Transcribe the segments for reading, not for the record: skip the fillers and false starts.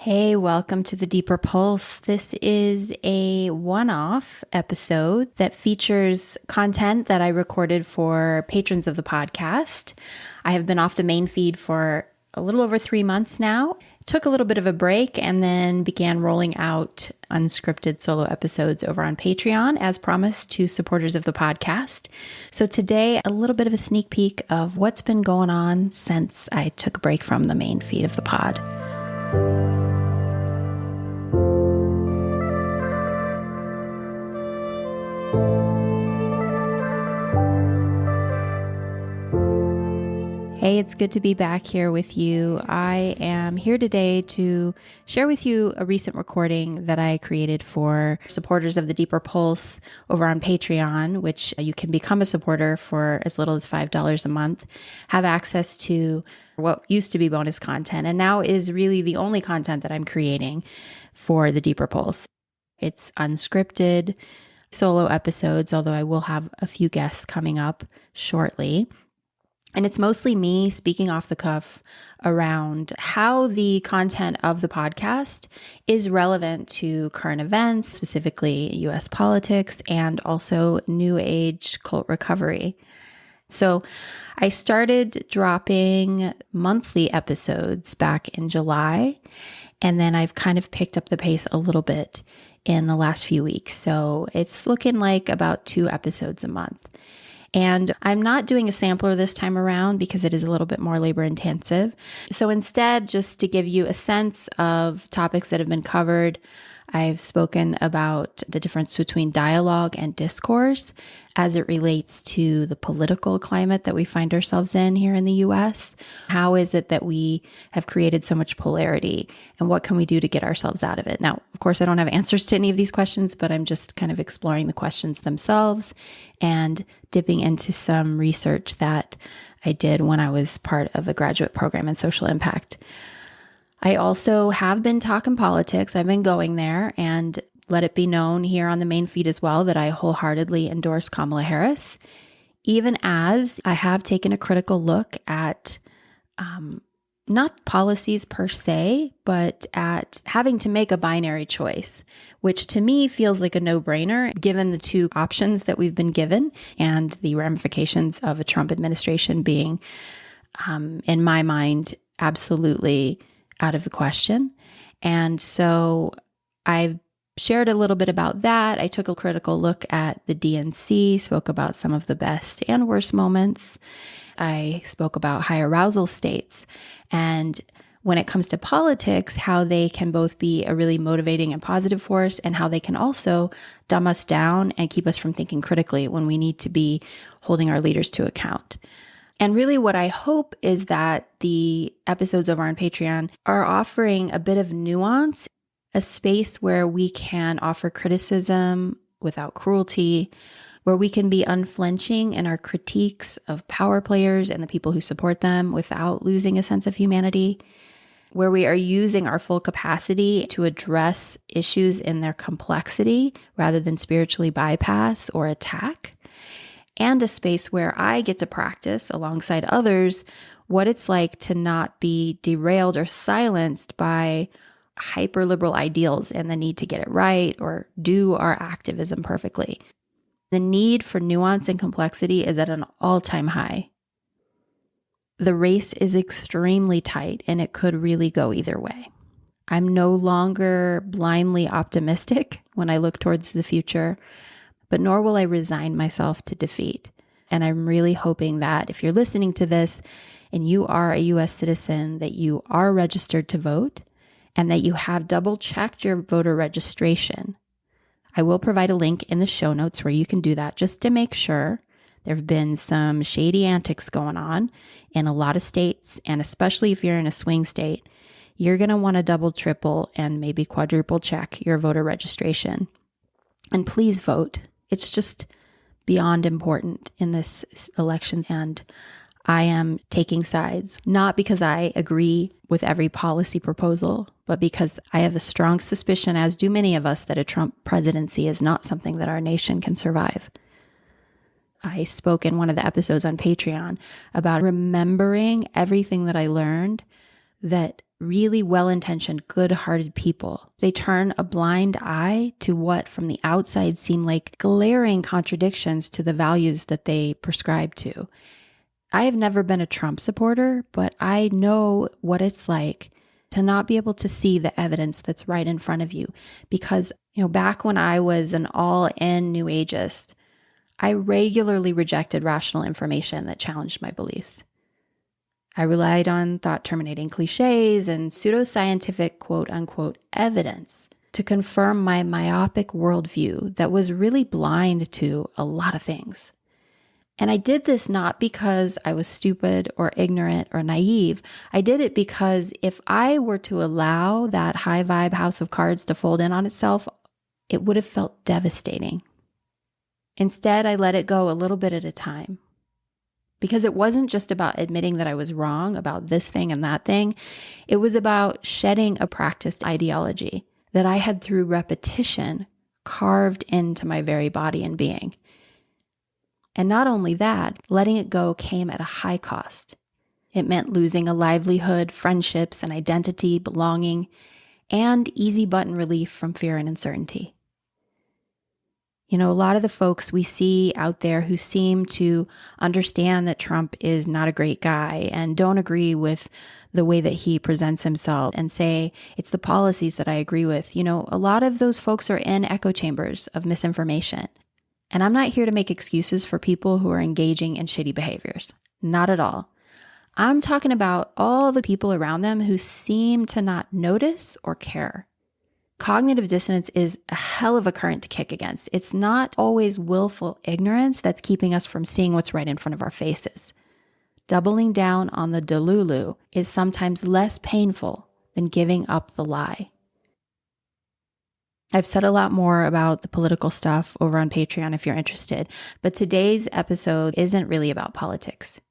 Hey, welcome to the Deeper Pulse. This is a one-off episode that features content that I recorded for patrons of the podcast. I have been off the main feed for a little over 3 months now. Took a little bit of a break and then began rolling out unscripted solo episodes over on Patreon as promised to supporters of the podcast. So today, a little bit of a sneak peek of what's been going on since I took a break from the main feed of the pod. Hey, it's good to be back here with you. I am here today to share with you a recent recording that I created for supporters of the Deeper Pulse over on Patreon, which you can become a supporter for as little as $5 a month, have access to what used to be bonus content and now is really the only content that I'm creating for the Deeper Pulse. It's unscripted solo episodes, although I will have a few guests coming up shortly. And it's mostly me speaking off the cuff around how the content of the podcast is relevant to current events, specifically US politics, and also New Age cult recovery. So I started dropping monthly episodes back in July, and then I've kind of picked up the pace a little bit in the last few weeks. So it's looking like about 2 episodes a month. And I'm not doing a sampler this time around because it is a little bit more labor intensive. So instead, just to give you a sense of topics that have been covered, I've spoken about the difference between dialogue and discourse as it relates to the political climate that we find ourselves in here in the US. How is it that we have created so much polarity, and what can we do to get ourselves out of it? Now, of course, I don't have answers to any of these questions, but I'm just kind of exploring the questions themselves and dipping into some research that I did when I was part of a graduate program in social impact. I also have been talking politics. I've been going there, and let it be known here on the main feed as well that I wholeheartedly endorse Kamala Harris, even as I have taken a critical look at not policies per se, but at having to make a binary choice, which to me feels like a no-brainer given the 2 options that we've been given and the ramifications of a Trump administration being, in my mind, absolutely out of the question. And so I've shared a little bit about that. I took a critical look at the DNC, spoke about some of the best and worst moments. I spoke about high arousal states. And when it comes to politics, how they can both be a really motivating and positive force, and how they can also dumb us down and keep us from thinking critically when we need to be holding our leaders to account. And really what I hope is that the episodes over on Patreon are offering a bit of nuance, a space where we can offer criticism without cruelty, where we can be unflinching in our critiques of power players and the people who support them without losing a sense of humanity, where we are using our full capacity to address issues in their complexity rather than spiritually bypass or attack. And a space where I get to practice alongside others what it's like to not be derailed or silenced by hyper-liberal ideals and the need to get it right or do our activism perfectly. The need for nuance and complexity is at an all-time high. The race is extremely tight, and it could really go either way. I'm no longer blindly optimistic when I look towards the future, but nor will I resign myself to defeat. And I'm really hoping that if you're listening to this and you are a US citizen, that you are registered to vote and that you have double checked your voter registration. I will provide a link in the show notes where you can do that just to make sure. There have been some shady antics going on in a lot of states, and especially if you're in a swing state, you're going to want to double, triple, and maybe quadruple check your voter registration. And please vote. It's just beyond important in this election, and I am taking sides, not because I agree with every policy proposal, but because I have a strong suspicion, as do many of us, that a Trump presidency is not something that our nation can survive. I spoke in one of the episodes on Patreon about remembering everything that I learned, that really well-intentioned, good-hearted people. They turn a blind eye to what from the outside seem like glaring contradictions to the values that they prescribe to. I have never been a Trump supporter, but I know what it's like to not be able to see the evidence that's right in front of you. Because, back when I was an all-in New Ageist, I regularly rejected rational information that challenged my beliefs. I relied on thought-terminating cliches and pseudoscientific quote-unquote evidence to confirm my myopic worldview that was really blind to a lot of things. And I did this not because I was stupid or ignorant or naive. I did it because if I were to allow that high-vibe house of cards to fold in on itself, it would have felt devastating. Instead, I let it go a little bit at a time. Because it wasn't just about admitting that I was wrong about this thing and that thing. It was about shedding a practiced ideology that I had through repetition carved into my very body and being. And not only that, letting it go came at a high cost. It meant losing a livelihood, friendships, and identity, belonging, and easy button relief from fear and uncertainty. A lot of the folks we see out there who seem to understand that Trump is not a great guy and don't agree with the way that he presents himself and say, it's the policies that I agree with. A lot of those folks are in echo chambers of misinformation. And I'm not here to make excuses for people who are engaging in shitty behaviors. Not at all. I'm talking about all the people around them who seem to not notice or care. Cognitive dissonance is a hell of a current to kick against. It's not always willful ignorance that's keeping us from seeing what's right in front of our faces. Doubling down on the delulu is sometimes less painful than giving up the lie. I've said a lot more about the political stuff over on Patreon if you're interested, but today's episode isn't really about politics.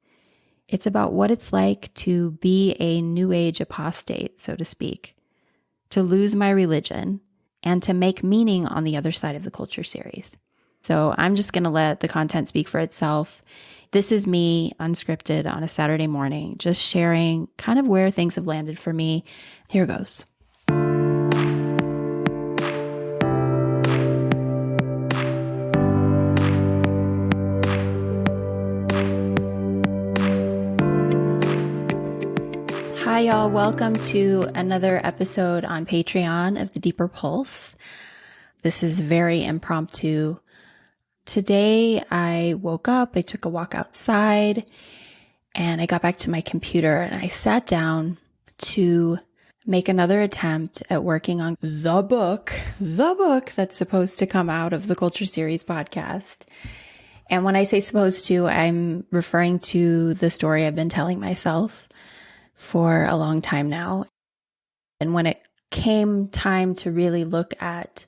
It's about what it's like to be a New Age apostate, so to speak, to lose my religion, and to make meaning on the other side of the culture series. So I'm just going to let the content speak for itself. This is me, unscripted, on a Saturday morning, just sharing kind of where things have landed for me. Here goes. Hi, y'all. Welcome to another episode on Patreon of The Deeper Pulse. This is very impromptu. Today, I woke up, I took a walk outside, and I got back to my computer, and I sat down to make another attempt at working on the book that's supposed to come out of the Culture Series podcast. And when I say supposed to, I'm referring to the story I've been telling myself for a long time now. And when it came time to really look at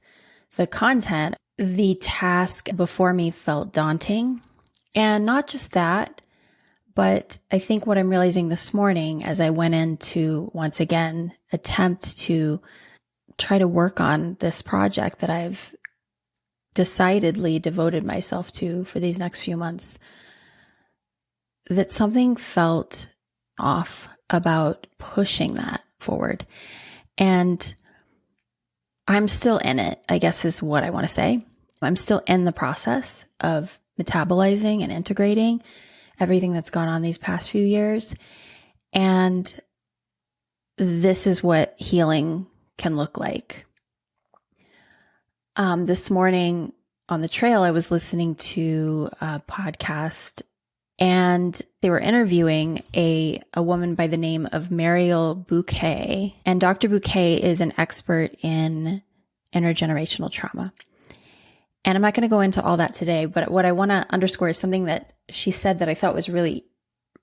the content, the task before me felt daunting. And not just that, but I think what I'm realizing this morning as I went in to once again attempt to try to work on this project that I've decidedly devoted myself to for these next few months, that something felt off about pushing that forward. And I'm still in it, I guess is what I want to say. I'm still in the process of metabolizing and integrating everything that's gone on these past few years. And this is what healing can look like. This morning on the trail, I was listening to a podcast, and they were interviewing a woman by the name of Mariel Bouquet. And Dr. Bouquet is an expert in intergenerational trauma. And I'm not going to go into all that today, but what I want to underscore is something that she said that I thought was really,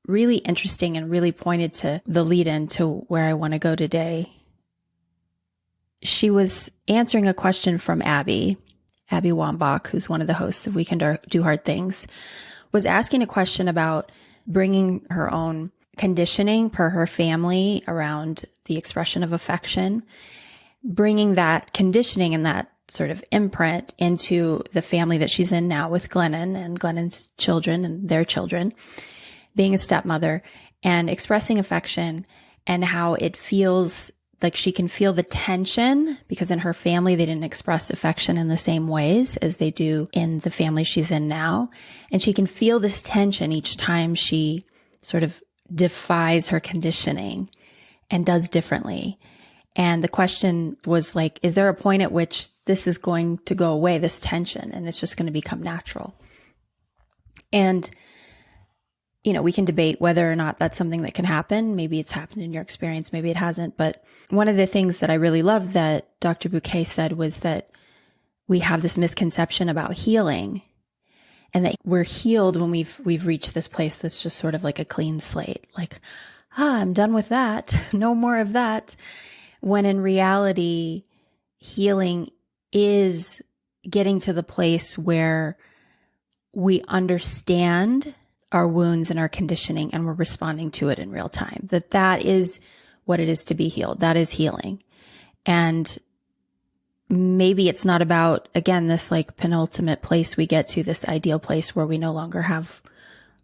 really interesting and really pointed to the lead-in to where I want to go today. She was answering a question from Abby Wambach, who's one of the hosts of We Can Do Hard Things, was asking a question about bringing her own conditioning per her family around the expression of affection, bringing that conditioning and that sort of imprint into the family that she's in now with Glennon and Glennon's children and their children, being a stepmother and expressing affection and how it feels like she can feel the tension because in her family, they didn't express affection in the same ways as they do in the family she's in now. And she can feel this tension each time she sort of defies her conditioning and does differently. And the question was like, is there a point at which this is going to go away, this tension, and it's just going to become natural? And, we can debate whether or not that's something that can happen. Maybe it's happened in your experience, maybe it hasn't. But one of the things that I really loved that Dr. Bouquet said was that we have this misconception about healing, and that we're healed when we've reached this place that's just sort of like a clean slate. Like, I'm done with that. No more of that. When in reality, healing is getting to the place where we understand our wounds and our conditioning and we're responding to it in real time. That is what it is to be healed. That is healing. And maybe it's not about, again, this like penultimate place we get to, this ideal place where we no longer have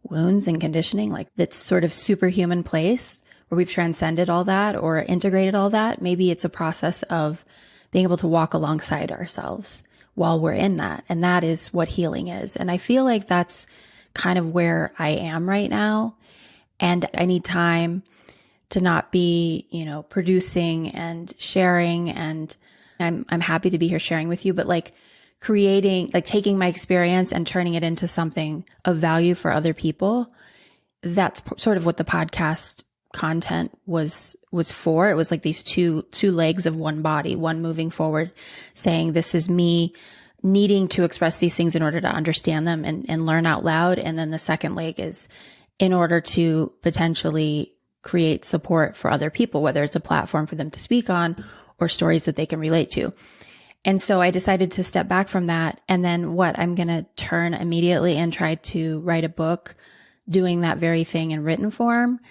wounds and conditioning, like this sort of superhuman place where we've transcended all that or integrated all that. Maybe it's a process of being able to walk alongside ourselves while we're in that. And that is what healing is. And I feel like that's kind of where I am right now. And I need time to not be, producing and sharing. And I'm happy to be here sharing with you, but like creating, like taking my experience and turning it into something of value for other people. That's sort of what the podcast content was for. It was like these two legs of one body, one moving forward, saying, this is me needing to express these things in order to understand them and learn out loud. And then the second leg is in order to potentially create support for other people, whether it's a platform for them to speak on or stories that they can relate to. And so I decided to step back from that. And then I'm going to turn immediately and try to write a book doing that very thing in written form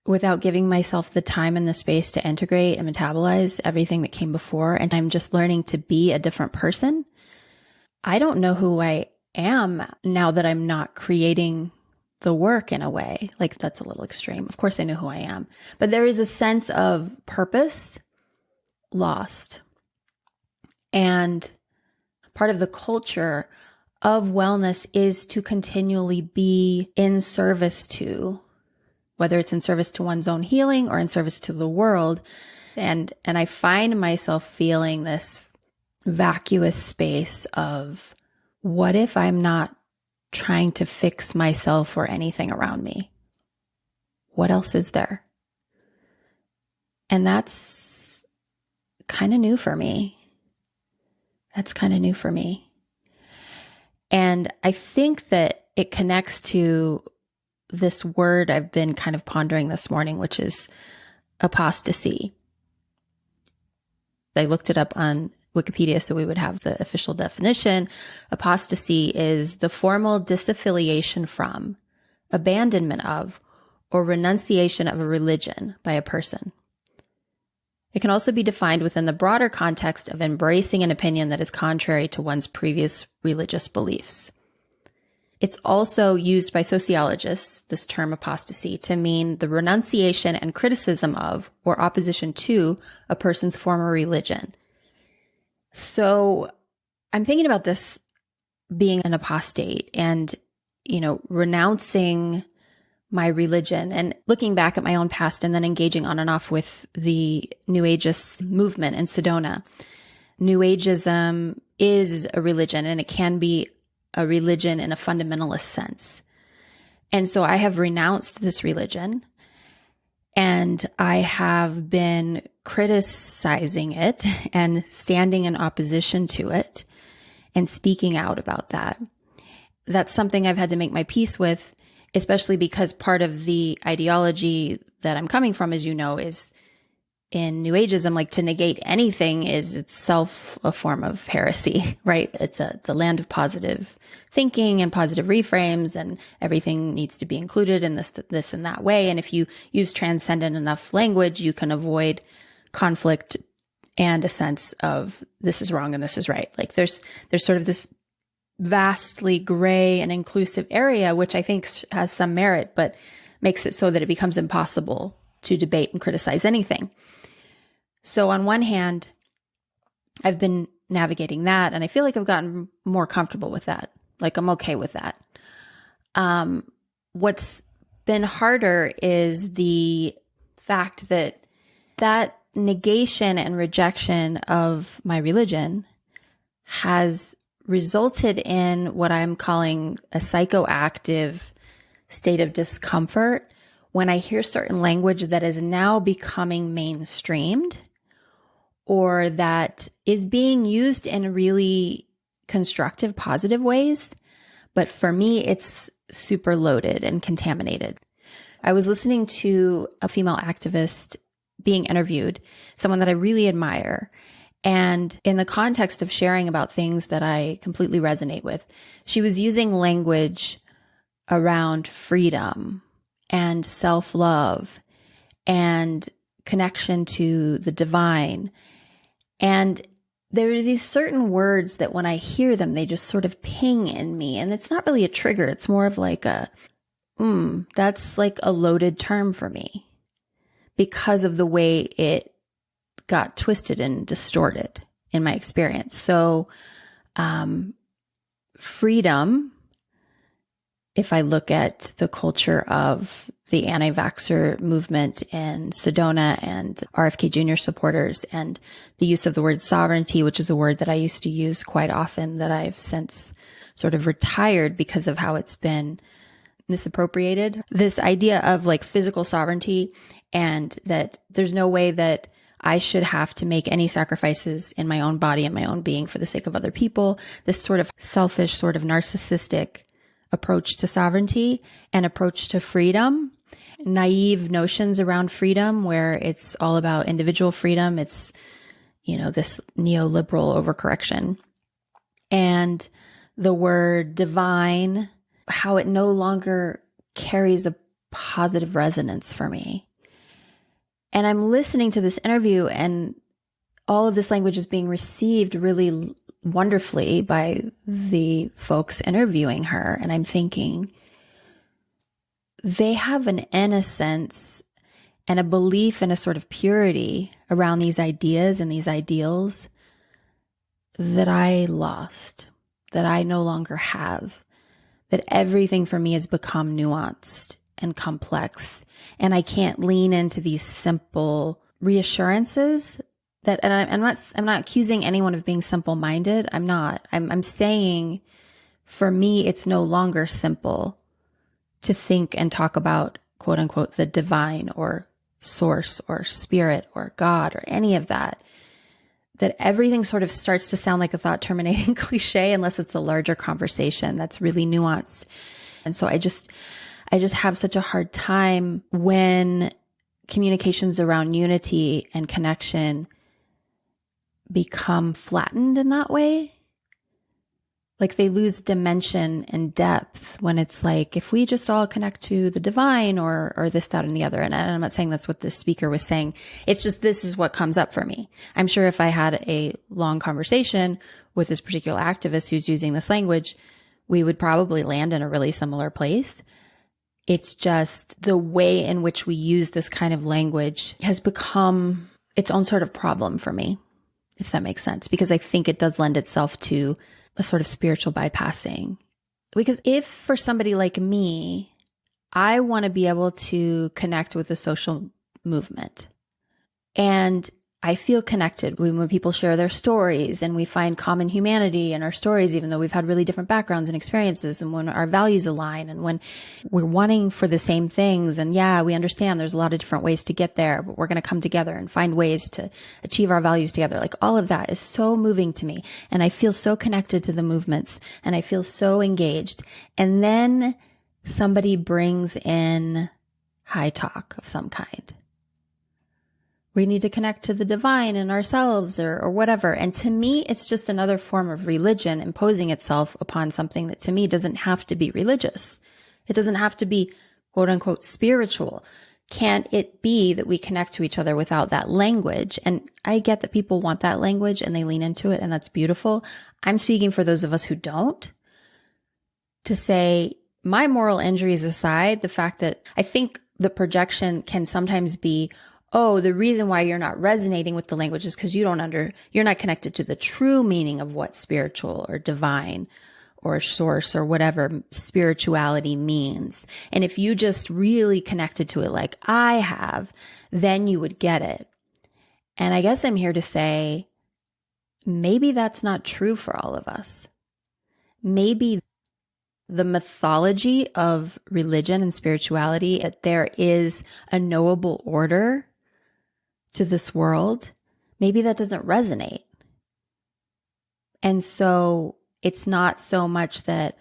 without giving myself the time and the space to integrate and metabolize everything that came before. And I'm just learning to be a different person. I don't know who I am now that I'm not creating the work in a way. Like that's a little extreme. Of course I know who I am, but there is a sense of purpose lost. And part of the culture of wellness is to continually be in service to, whether it's in service to one's own healing or in service to the world. And I find myself feeling this vacuous space of, what if I'm not trying to fix myself or anything around me? What else is there? And that's kind of new for me. And I think that it connects to this word I've been kind of pondering this morning, which is apostasy. I looked it up on Wikipedia so we would have the official definition. Apostasy is the formal disaffiliation from, abandonment of, or renunciation of a religion by a person. It can also be defined within the broader context of embracing an opinion that is contrary to one's previous religious beliefs. It's also used by sociologists, this term apostasy, to mean the renunciation and criticism of or opposition to a person's former religion. So I'm thinking about this being an apostate and, renouncing my religion and looking back at my own past and then engaging on and off with the New Ageist movement in Sedona. New Ageism is a religion, and it can be a religion in a fundamentalist sense. And so I have renounced this religion, and I have been criticizing it and standing in opposition to it and speaking out about that. That's something I've had to make my peace with, especially because part of the ideology that I'm coming from, as you know, is in New Ageism, like to negate anything is itself a form of heresy, right? It's the land of positive thinking and positive reframes, and everything needs to be included in this and that way. And if you use transcendent enough language, you can avoid conflict and a sense of this is wrong and this is right. Like there's sort of this vastly gray and inclusive area, which I think has some merit, but makes it so that it becomes impossible to debate and criticize anything. So on one hand, I've been navigating that, and I feel like I've gotten more comfortable with that. Like, I'm okay with that. What's been harder is the fact that that negation and rejection of my religion has resulted in what I'm calling a psychoactive state of discomfort when I hear certain language that is now becoming mainstreamed, or that is being used in really constructive, positive ways. But for me, it's super loaded and contaminated. I was listening to a female activist being interviewed, someone that I really admire. And in the context of sharing about things that I completely resonate with, she was using language around freedom and self-love and connection to the divine. And there are these certain words that when I hear them, they just sort of ping in me. And it's not really a trigger. It's more of like that's like a loaded term for me because of the way it got twisted and distorted in my experience. So, freedom, if I look at the culture of the anti-vaxxer movement in Sedona and RFK Jr. supporters, and the use of the word sovereignty, which is a word that I used to use quite often that I've since sort of retired because of how it's been misappropriated. This idea of like physical sovereignty, and that there's no way that I should have to make any sacrifices in my own body and my own being for the sake of other people. This sort of selfish, sort of narcissistic approach to sovereignty and approach to freedom, naive notions around freedom where it's all about individual freedom. It's, this neoliberal overcorrection. And the word divine, how it no longer carries a positive resonance for me. And I'm listening to this interview, and all of this language is being received really wonderfully by the folks interviewing her. And I'm thinking, they have an innocence and a belief in a sort of purity around these ideas and these ideals that I lost, that I no longer have, that everything for me has become nuanced and complex. And I can't lean into these simple reassurances that, and I'm not accusing anyone of being simple-minded. I'm not. I'm saying, for me, it's no longer simple to think and talk about, quote unquote, the divine or source or spirit or God or any of that. That everything sort of starts to sound like a thought terminating cliche unless it's a larger conversation that's really nuanced. And so I just have such a hard time when communications around unity and connection become flattened in that way. Like they lose dimension and depth when it's like, if we just all connect to the divine or this, that, and the other. And I'm not saying that's what this speaker was saying. It's just, this is what comes up for me. I'm sure if I had a long conversation with this particular activist who's using this language, we would probably land in a really similar place. It's just the way in which we use this kind of language has become its own sort of problem for me, if that makes sense, because I think it does lend itself to a sort of spiritual bypassing. Because if for somebody like me, I want to be able to connect with the social movement, and I feel connected when people share their stories and we find common humanity in our stories, even though we've had really different backgrounds and experiences, and when our values align and when we're wanting for the same things. And yeah, we understand there's a lot of different ways to get there, but we're going to come together and find ways to achieve our values together. Like all of that is so moving to me. And I feel so connected to the movements and I feel so engaged. And then somebody brings in high talk of some kind. We need to connect to the divine in ourselves or whatever. And to me, it's just another form of religion imposing itself upon something that to me doesn't have to be religious. It doesn't have to be quote unquote spiritual. Can't it be that we connect to each other without that language? And I get that people want that language and they lean into it, and that's beautiful. I'm speaking for those of us who don't, to say, my moral injuries aside, the fact that I think the projection can sometimes be, oh, the reason why you're not resonating with the language is because you're not connected to the true meaning of what spiritual or divine or source or whatever spirituality means. And if you just really connected to it like I have, then you would get it. And I guess I'm here to say, maybe that's not true for all of us. Maybe the mythology of religion and spirituality, that there is a knowable order to this world, maybe that doesn't resonate. And so it's not so much that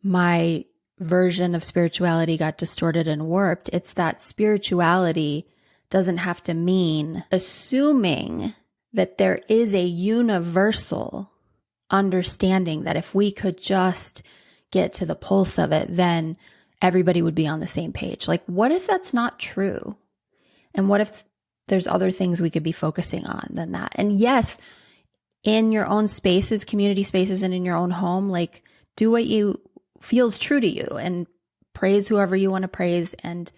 my version of spirituality got distorted and warped. It's that spirituality doesn't have to mean assuming that there is a universal understanding that if we could just get to the pulse of it, then everybody would be on the same page. Like, what if that's not true? And what if there's other things we could be focusing on than that? And yes, in your own spaces, community spaces, and in your own home, like, do what you feels true to you and praise whoever you want to praise and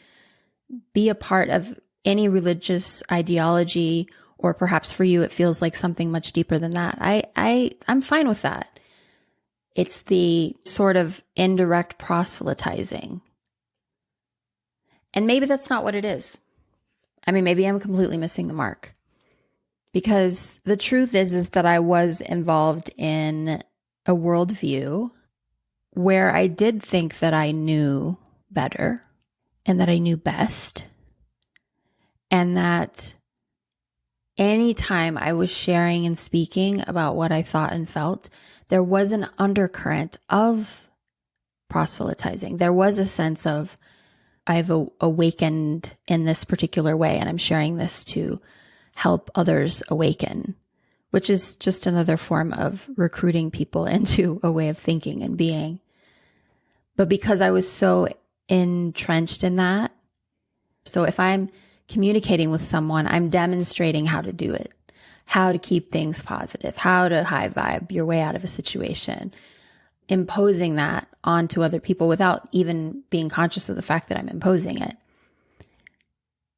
be a part of any religious ideology, or perhaps for you, it feels like something much deeper than that. I'm fine with that. It's the sort of indirect proselytizing. And maybe that's not what it is. I mean, maybe I'm completely missing the mark. Because the truth is that I was involved in a worldview where I did think that I knew better and that I knew best. And that anytime I was sharing and speaking about what I thought and felt, there was an undercurrent of proselytizing. There was a sense of, I've awakened in this particular way, and I'm sharing this to help others awaken, which is just another form of recruiting people into a way of thinking and being. But because I was so entrenched in that, so if I'm communicating with someone, I'm demonstrating how to do it, how to keep things positive, how to high vibe your way out of a situation, imposing that onto other people without even being conscious of the fact that I'm imposing it.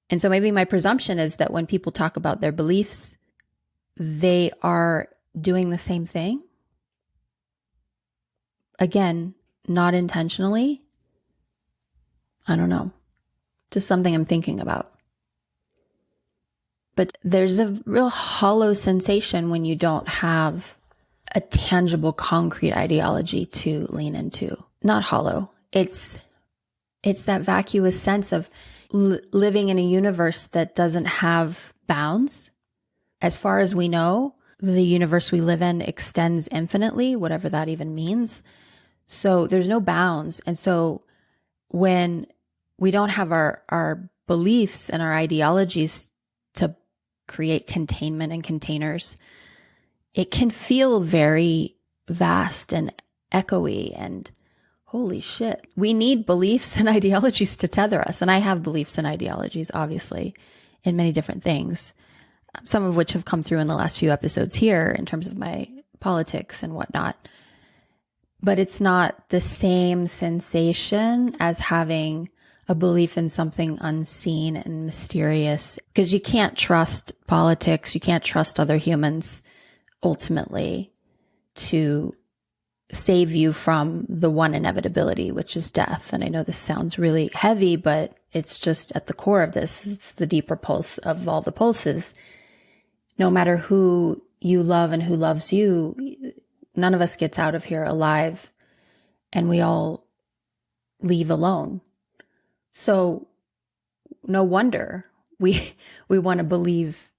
And so maybe my presumption is that when people talk about their beliefs, they are doing the same thing. Again, not intentionally. I don't know. Just something I'm thinking about. But there's a real hollow sensation when you don't have a tangible, concrete ideology to lean into. Not hollow. It's that vacuous sense of living in a universe that doesn't have bounds. As far as we know, the universe we live in extends infinitely, whatever that even means. So there's no bounds. And so when we don't have our beliefs and our ideologies to create containment and containers, it can feel very vast and echoey and holy shit. We need beliefs and ideologies to tether us. And I have beliefs and ideologies, obviously, in many different things, some of which have come through in the last few episodes here in terms of my politics and whatnot. But it's not the same sensation as having a belief in something unseen and mysterious, because you can't trust politics. You can't trust other humans ultimately to save you from the one inevitability, which is death. And I know this sounds really heavy, but it's just at the core of this. It's the deeper pulse of all the pulses. No matter who you love and who loves you, none of us gets out of here alive, and we all leave alone. So no wonder we want to believe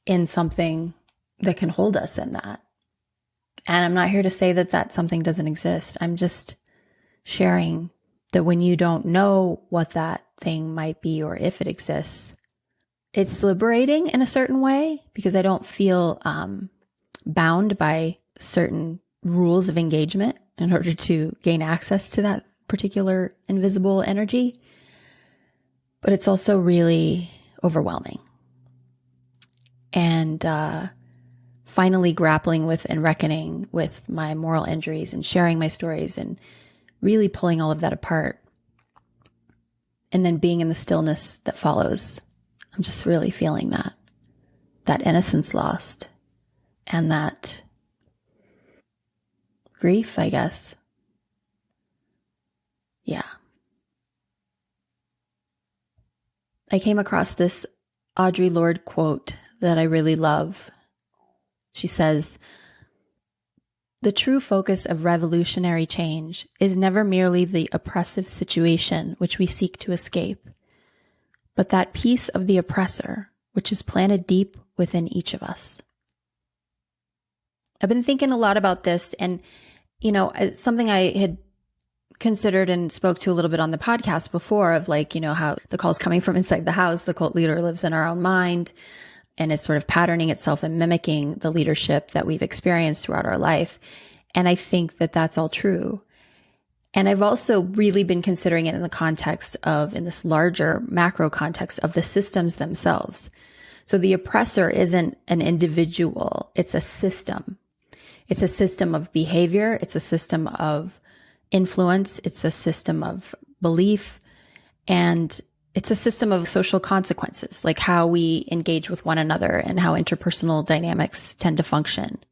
in something that can hold us in that. And I'm not here to say that that something doesn't exist. I'm just sharing that when you don't know what that thing might be or if it exists, it's liberating in a certain way, because I don't feel bound by certain rules of engagement in order to gain access to that particular invisible energy. But it's also really overwhelming. And finally grappling with and reckoning with my moral injuries and sharing my stories and really pulling all of that apart and then being in the stillness that follows. I'm just really feeling that innocence lost and that grief, I guess. Yeah. I came across this Audre Lorde quote that I really love. She says, "The true focus of revolutionary change is never merely the oppressive situation which we seek to escape, but that piece of the oppressor which is planted deep within each of us." I've been thinking a lot about this, and, it's something I had considered and spoke to a little bit on the podcast before of how the call's coming from inside the house. The cult leader lives in our own mind and is sort of patterning itself and mimicking the leadership that we've experienced throughout our life. And I think that that's all true. And I've also really been considering it in the context of, in this larger macro context of the systems themselves. So the oppressor isn't an individual, it's a system. It's a system of behavior. It's a system of influence. It's a system of belief. And it's a system of social consequences, like how we engage with one another and how interpersonal dynamics tend to function.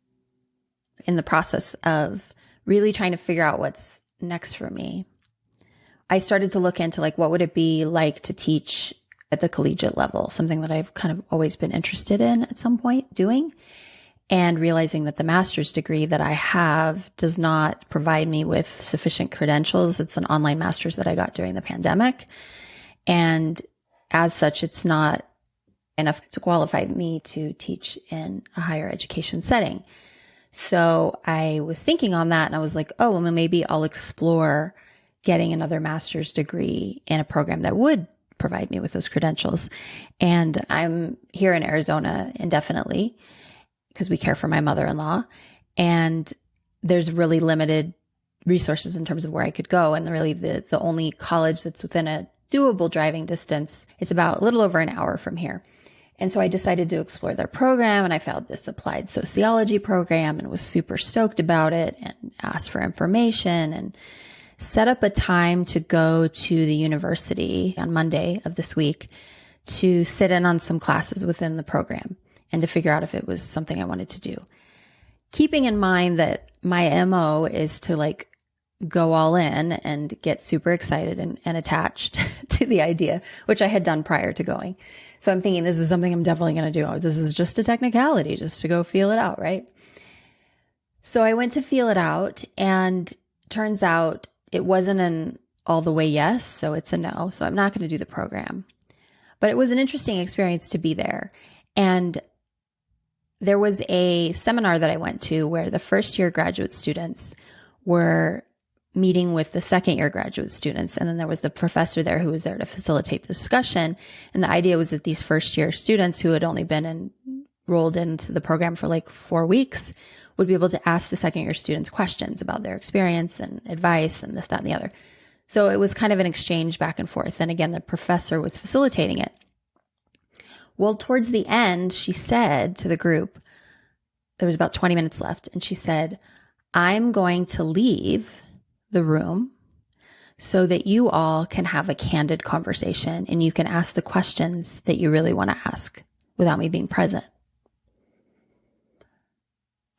In the process of really trying to figure out what's next for me, I started to look into what would it be like to teach at the collegiate level, something that I've kind of always been interested in at some point doing, and realizing that the master's degree that I have does not provide me with sufficient credentials. It's an online master's that I got during the pandemic. And as such, it's not enough to qualify me to teach in a higher education setting. So I was thinking on that, and I was like, oh, well, maybe I'll explore getting another master's degree in a program that would provide me with those credentials. And I'm here in Arizona indefinitely because we care for my mother-in-law, and there's really limited resources in terms of where I could go. And really the only college that's within a doable driving distance, it's about a little over an hour from here. And so I decided to explore their program, and I found this applied sociology program and was super stoked about it and asked for information and set up a time to go to the university on Monday of this week to sit in on some classes within the program and to figure out if it was something I wanted to do. Keeping in mind that my MO is to go all in and get super excited and attached to the idea, which I had done prior to going. So I'm thinking this is something I'm definitely going to do. This is just a technicality, just to go feel it out, right? So I went to feel it out, and turns out it wasn't an all the way yes, so it's a no. So I'm not going to do the program. But it was an interesting experience to be there. And there was a seminar that I went to where the first year graduate students were meeting with the second year graduate students. And then there was the professor there who was there to facilitate the discussion. And the idea was that these first year students who had only been enrolled into the program for 4 weeks would be able to ask the second year students questions about their experience and advice and this, that, and the other. So it was kind of an exchange back and forth. And again, the professor was facilitating it. Well, towards the end, she said to the group, there was about 20 minutes left, and she said, I'm going to leave the room so that you all can have a candid conversation and you can ask the questions that you really want to ask without me being present.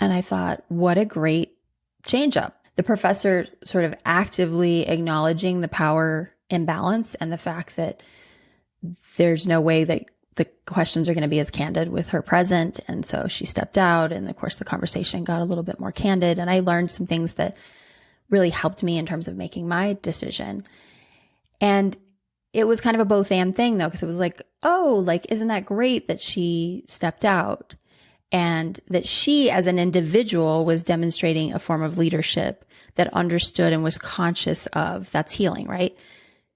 And I thought, what a great change up. The professor sort of actively acknowledging the power imbalance and the fact that there's no way that the questions are going to be as candid with her present. And so she stepped out, and of course the conversation got a little bit more candid, and I learned some things that really helped me in terms of making my decision. And it was kind of a both and thing though, because it was isn't that great that she stepped out and that she as an individual was demonstrating a form of leadership that understood and was conscious of. That's healing, right?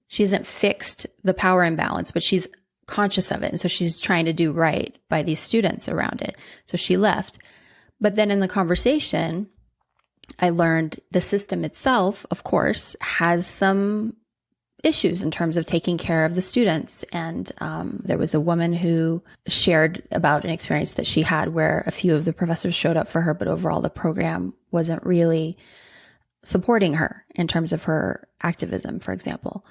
She hasn't fixed the power imbalance, but she's conscious of it. And so she's trying to do right by these students around it. So she left. But then in the conversation, I learned the system itself, of course, has some issues in terms of taking care of the students. And there was a woman who shared about an experience that she had where a few of the professors showed up for her, but overall the program wasn't really supporting her in terms of her activism, for example.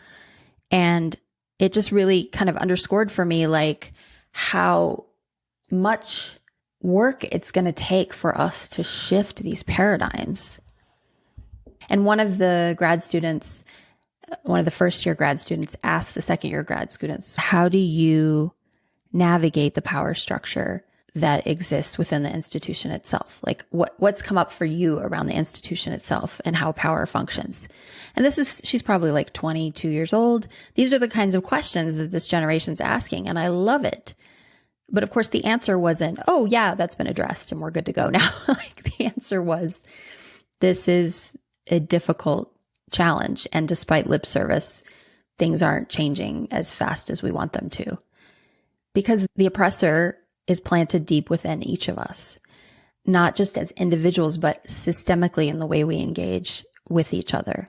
And it just really kind of underscored for me like how much work it's going to take for us to shift these paradigms. And one of the first year grad students asked the second year grad students, how do you navigate the power structure that exists within the institution itself? Like what's come up for you around the institution itself and how power functions? And she's probably like 22 years old. These are the kinds of questions that this generation's asking, and I love it. But of course the answer wasn't, oh yeah, that's been addressed and we're good to go now. Like the answer was, this is a difficult challenge. And despite lip service, things aren't changing as fast as we want them to. Because the oppressor is planted deep within each of us, not just as individuals, but systemically in the way we engage with each other.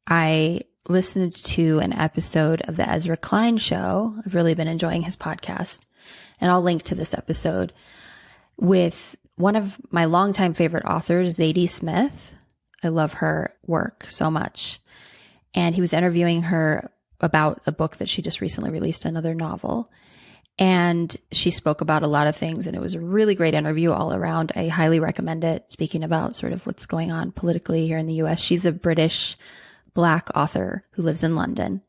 I listened to an episode of the Ezra Klein show. I've really been enjoying his podcast, and I'll link to this episode with one of my longtime favorite authors, Zadie Smith. I love her work so much. And he was interviewing her about a book that she just recently released, another novel. And she spoke about a lot of things, and it was a really great interview all around. I highly recommend it, speaking about sort of what's going on politically here in the US. She's a British Black author who lives in London.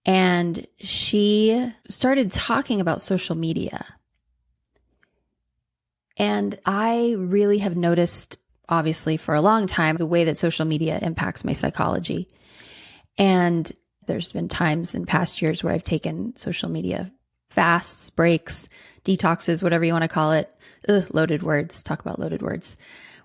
And she started talking about social media. And I really have noticed, obviously, for a long time, the way that social media impacts my psychology. And there's been times in past years where I've taken social media fasts, breaks, detoxes, whatever you want to call it. Loaded words. Talk about loaded words.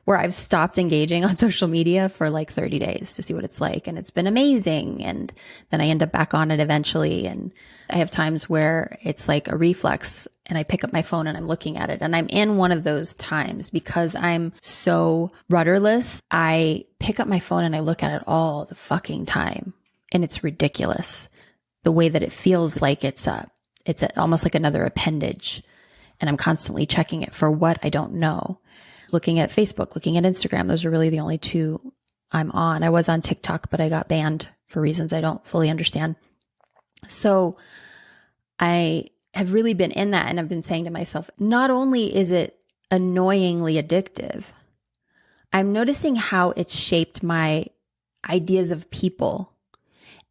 Where I've stopped engaging on social media for like 30 days to see what it's like. And it's been amazing. And then I end up back on it eventually. And I have times where it's like a reflex and I pick up my phone and I'm looking at it. And I'm in one of those times because I'm so rudderless. I pick up my phone and I look at it all the fucking time. And it's ridiculous the way that it feels like it's almost like another appendage. And I'm constantly checking it for what I don't know. Looking at Facebook, looking at Instagram. Those are really the only two I'm on. I was on TikTok, but I got banned for reasons I don't fully understand. So I have really been in that, and I've been saying to myself, not only is it annoyingly addictive, I'm noticing how it's shaped my ideas of people,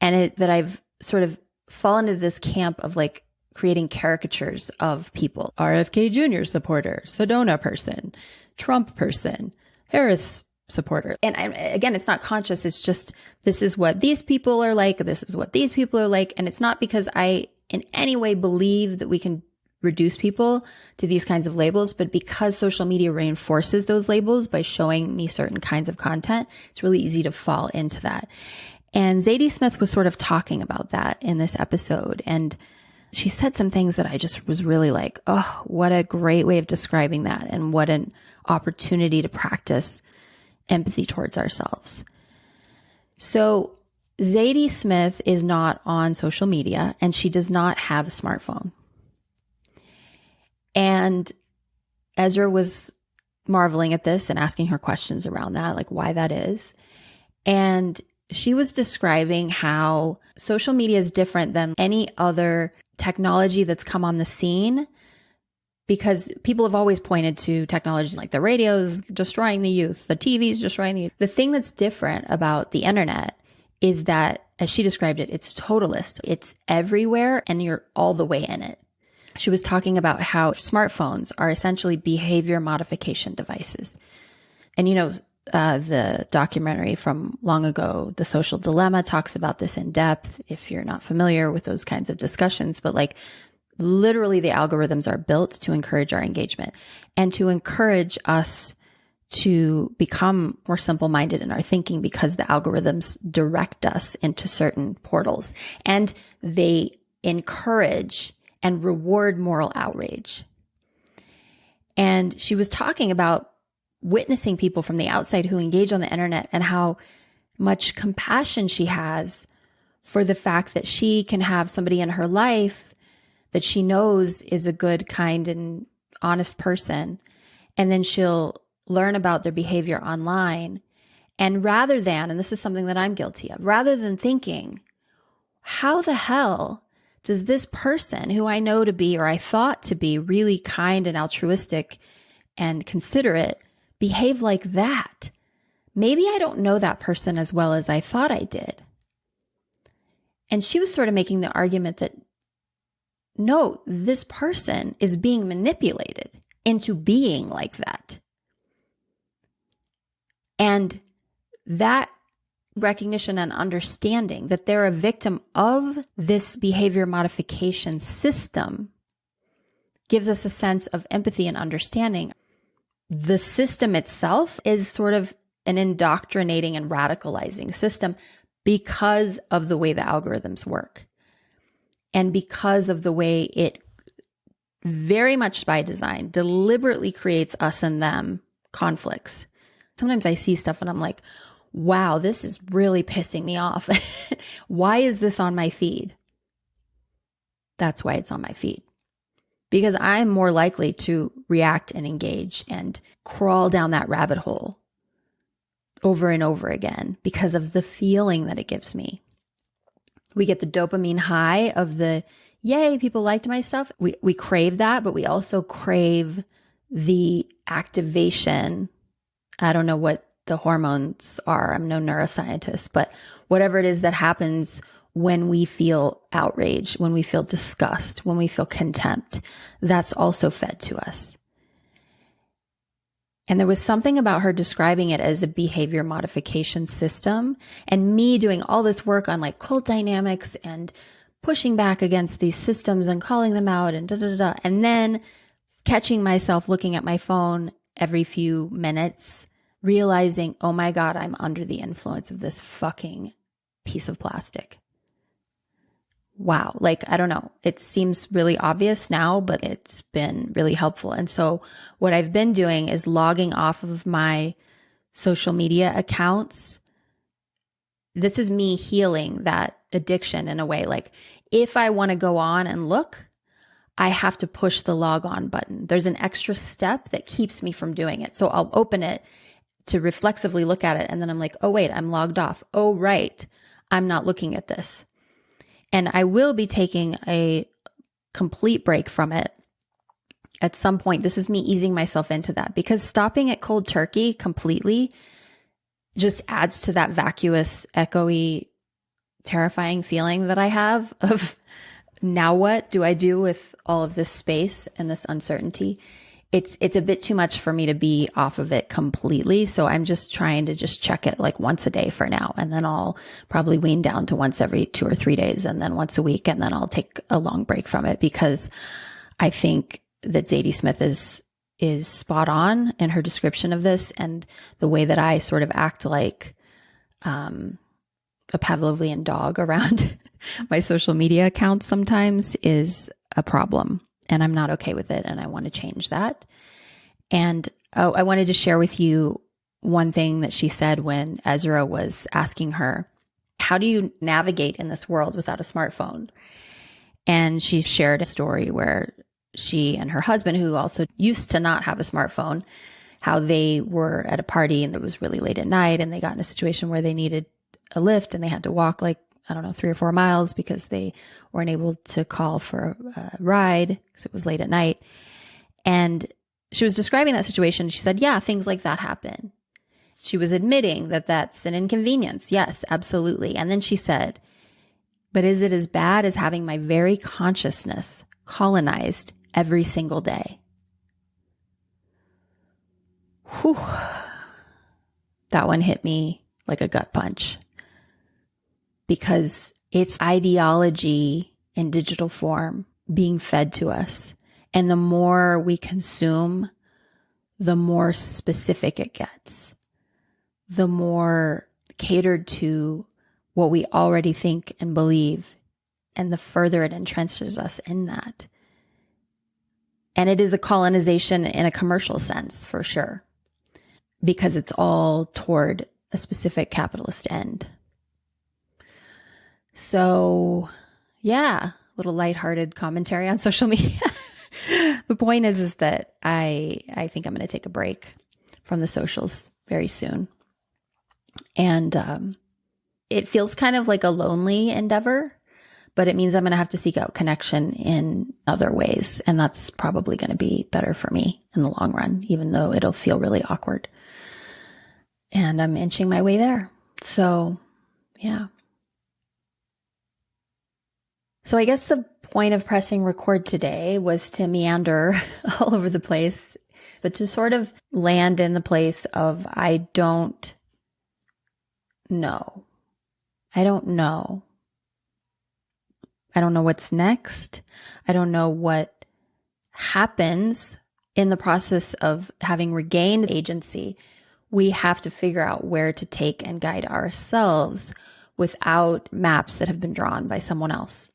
and that I've sort of fallen into this camp of like creating caricatures of people. RFK Jr. supporter, Sedona person, Trump person, Harris supporter. And again, it's not conscious. It's just, this is what these people are like. This is what these people are like. And it's not because I in any way believe that we can reduce people to these kinds of labels, but because social media reinforces those labels by showing me certain kinds of content, it's really easy to fall into that. And Zadie Smith was sort of talking about that in this episode. And she said some things that I just was really like, oh, what a great way of describing that. And what an opportunity to practice empathy towards ourselves. So Zadie Smith is not on social media, and she does not have a smartphone. And Ezra was marveling at this and asking her questions around that, like why that is. And she was describing how social media is different than any other technology that's come on the scene, because people have always pointed to technologies like the radio's destroying the youth, the TV's destroying the youth. The thing that's different about the internet is that, as she described it, it's totalist. It's everywhere and you're all the way in it. She was talking about how smartphones are essentially behavior modification devices. And the documentary from long ago, The Social Dilemma, talks about this in depth if you're not familiar with those kinds of discussions. But like literally the algorithms are built to encourage our engagement and to encourage us to become more simple-minded in our thinking, because the algorithms direct us into certain portals and they encourage and reward moral outrage. And she was talking about witnessing people from the outside who engage on the internet and how much compassion she has for the fact that she can have somebody in her life that she knows is a good, kind, and honest person. And then she'll learn about their behavior online. And rather than, and this is something that I'm guilty of, rather than thinking, how the hell does this person who I know to be, or I thought to be, really kind and altruistic and considerate behave like that? Maybe I don't know that person as well as I thought I did. And she was sort of making the argument that, no, this person is being manipulated into being like that. And that recognition and understanding that they're a victim of this behavior modification system gives us a sense of empathy and understanding. The system itself is sort of an indoctrinating and radicalizing system because of the way the algorithms work and because of the way it very much by design deliberately creates us and them conflicts. Sometimes I see stuff and I'm like, wow, this is really pissing me off. Why is this on my feed? That's why it's on my feed. Because I'm more likely to react and engage and crawl down that rabbit hole over and over again because of the feeling that it gives me. We get the dopamine high of the, yay, people liked my stuff. We crave that, but we also crave the activation. I don't know what the hormones are. I'm no neuroscientist, but whatever it is that happens when we feel outrage, when we feel disgust, when we feel contempt, that's also fed to us. And there was something about her describing it as a behavior modification system and me doing all this work on like cult dynamics and pushing back against these systems and calling them out and and then catching myself looking at my phone every few minutes, realizing, oh my God, I'm under the influence of this fucking piece of plastic. Wow. Like, I don't know. It seems really obvious now, but it's been really helpful. And so what I've been doing is logging off of my social media accounts. This is me healing that addiction in a way. Like, if I want to go on and look, I have to push the log on button. There's an extra step that keeps me from doing it. So I'll open it to reflexively look at it. And then I'm like, oh, wait, I'm logged off. Oh, right. I'm not looking at this. And I will be taking a complete break from it at some point. This is me easing myself into that because stopping at cold turkey completely just adds to that vacuous, echoey, terrifying feeling that I have of now what do I do with all of this space and this uncertainty? It's a bit too much for me to be off of it completely. So I'm just trying to just check it like once a day for now. And then I'll probably wean down to once every 2 or 3 days and then once a week. And then I'll take a long break from it because I think that Zadie Smith is spot on in her description of this. And the way that I sort of act like a Pavlovian dog around my social media accounts sometimes is a problem. And I'm not okay with it. And I want to change that. And I wanted to share with you one thing that she said when Ezra was asking her, how do you navigate in this world without a smartphone? And she shared a story where she and her husband, who also used to not have a smartphone, how they were at a party and it was really late at night and they got in a situation where they needed a lift and they had to walk like, I don't know, 3 or 4 miles because they weren't able to call for a ride because it was late at night. And she was describing that situation. She said, yeah, things like that happen. She was admitting that that's an inconvenience. Yes, absolutely. And then she said, but is it as bad as having my very consciousness colonized every single day? Whew. That one hit me like a gut punch. Because it's ideology in digital form being fed to us. And the more we consume, the more specific it gets, the more catered to what we already think and believe, and the further it entrenches us in that. And it is a colonization in a commercial sense, for sure, because it's all toward a specific capitalist end. So, yeah, little lighthearted commentary on social media. The point is that I think I'm going to take a break from the socials very soon. And it feels kind of like a lonely endeavor but it means I'm going to have to seek out connection in other ways. And that's probably going to be better for me in the long run, even though it'll feel really awkward. And I'm inching my way there. So, yeah. So I guess the point of pressing record today was to meander all over the place, but to sort of land in the place of, I don't know. I don't know. I don't know what's next. I don't know what happens in the process of having regained agency. We have to figure out where to take and guide ourselves without maps that have been drawn by someone else.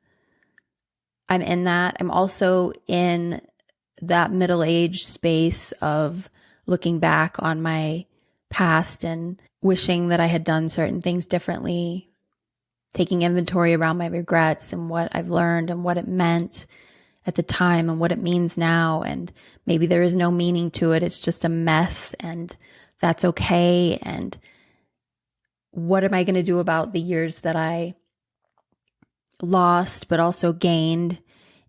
I'm in that. I'm also in that middle-aged space of looking back on my past and wishing that I had done certain things differently, taking inventory around my regrets and what I've learned and what it meant at the time and what it means now. And maybe there is no meaning to it. It's just a mess, and that's okay. And what am I going to do about the years that I lost, but also gained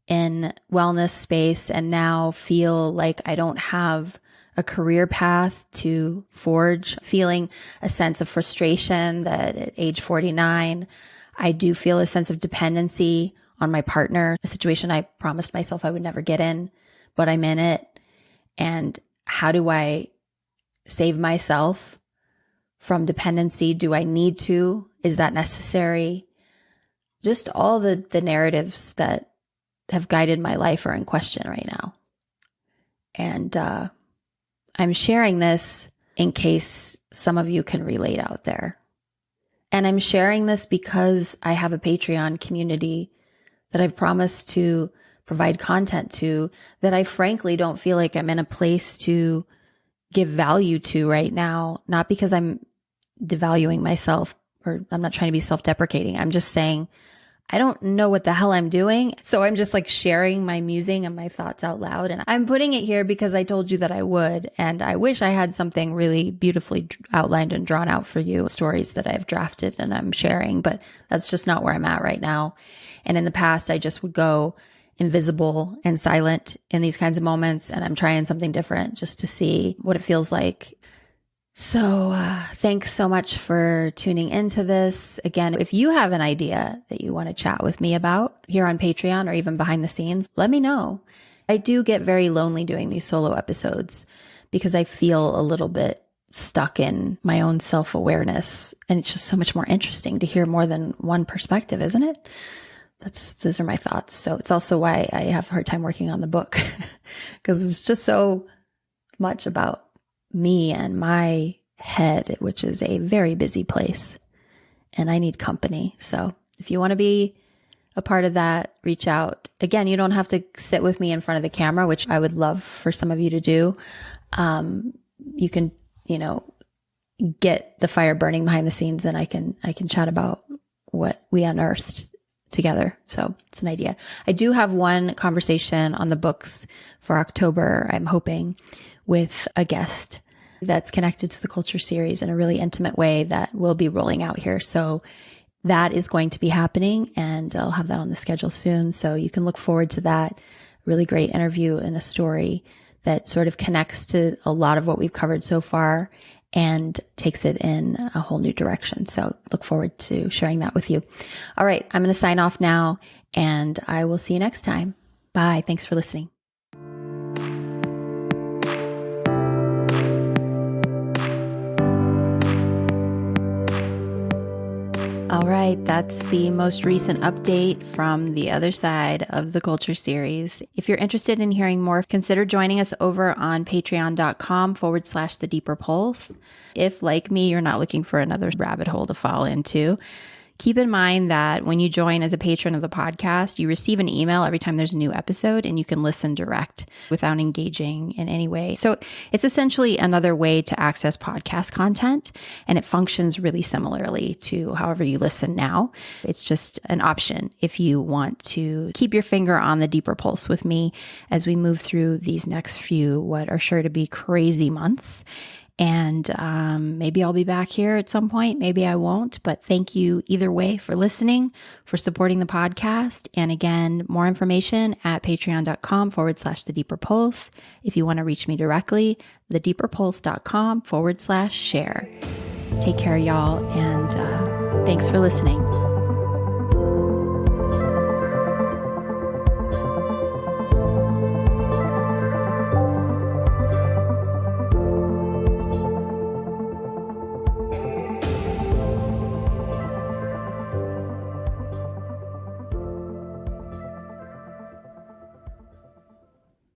in wellness space, and now feel like I don't have a career path to forge, feeling a sense of frustration that at age 49, I do feel a sense of dependency on my partner, a situation I promised myself I would never get in, but I'm in it. And how do I save myself from dependency? Do I need to? Is that necessary? Just all the narratives that have guided my life are in question right now. And I'm sharing this in case some of you can relate out there. And I'm sharing this because I have a Patreon community that I've promised to provide content to, that I frankly don't feel like I'm in a place to give value to right now. Not because I'm devaluing myself, or I'm not trying to be self-deprecating. I'm just saying, I don't know what the hell I'm doing. So I'm just like sharing my musing and my thoughts out loud. And I'm putting it here because I told you that I would. And I wish I had something really beautifully outlined and drawn out for you, stories that I've drafted and I'm sharing, but that's just not where I'm at right now. And in the past, I just would go invisible and silent in these kinds of moments. And I'm trying something different just to see what it feels like. So thanks so much for tuning into this. Again, if you have an idea that you want to chat with me about here on Patreon or even behind the scenes, let me know. I do get very lonely doing these solo episodes because I feel a little bit stuck in my own self-awareness. And it's just so much more interesting to hear more than one perspective, isn't it? Those are my thoughts. So it's also why I have a hard time working on the book because it's just so much about me and my head, which is a very busy place, and I need company. So if you want to be a part of that, reach out. Again, you don't have to sit with me in front of the camera, which I would love for some of you to do. You can, get the fire burning behind the scenes, and I can chat about what we unearthed together. So it's an idea. I do have one conversation on the books for October, I'm hoping, with a guest that's connected to the culture series in a really intimate way that will be rolling out here. So that is going to be happening, and I'll have that on the schedule soon. So you can look forward to that. Really great interview and a story that sort of connects to a lot of what we've covered so far and takes it in a whole new direction. So look forward to sharing that with you. All right, I'm going to sign off now, and I will see you next time. Bye. Thanks for listening. All right, that's the most recent update from the other side of the culture series. If you're interested in hearing more, consider joining us over on patreon.com/the deeper pulse. If, like me, you're not looking for another rabbit hole to fall into, keep in mind that when you join as a patron of the podcast, you receive an email every time there's a new episode, and you can listen direct without engaging in any way. So it's essentially another way to access podcast content, and it functions really similarly to however you listen now. It's just an option if you want to keep your finger on the deeper pulse with me as we move through these next few, what are sure to be crazy months. And maybe I'll be back here at some point. Maybe I won't. But thank you either way for listening, for supporting the podcast. And again, more information at patreon.com/The Deeper Pulse. If you want to reach me directly, thedeeperpulse.com/share. Take care, y'all. And thanks for listening.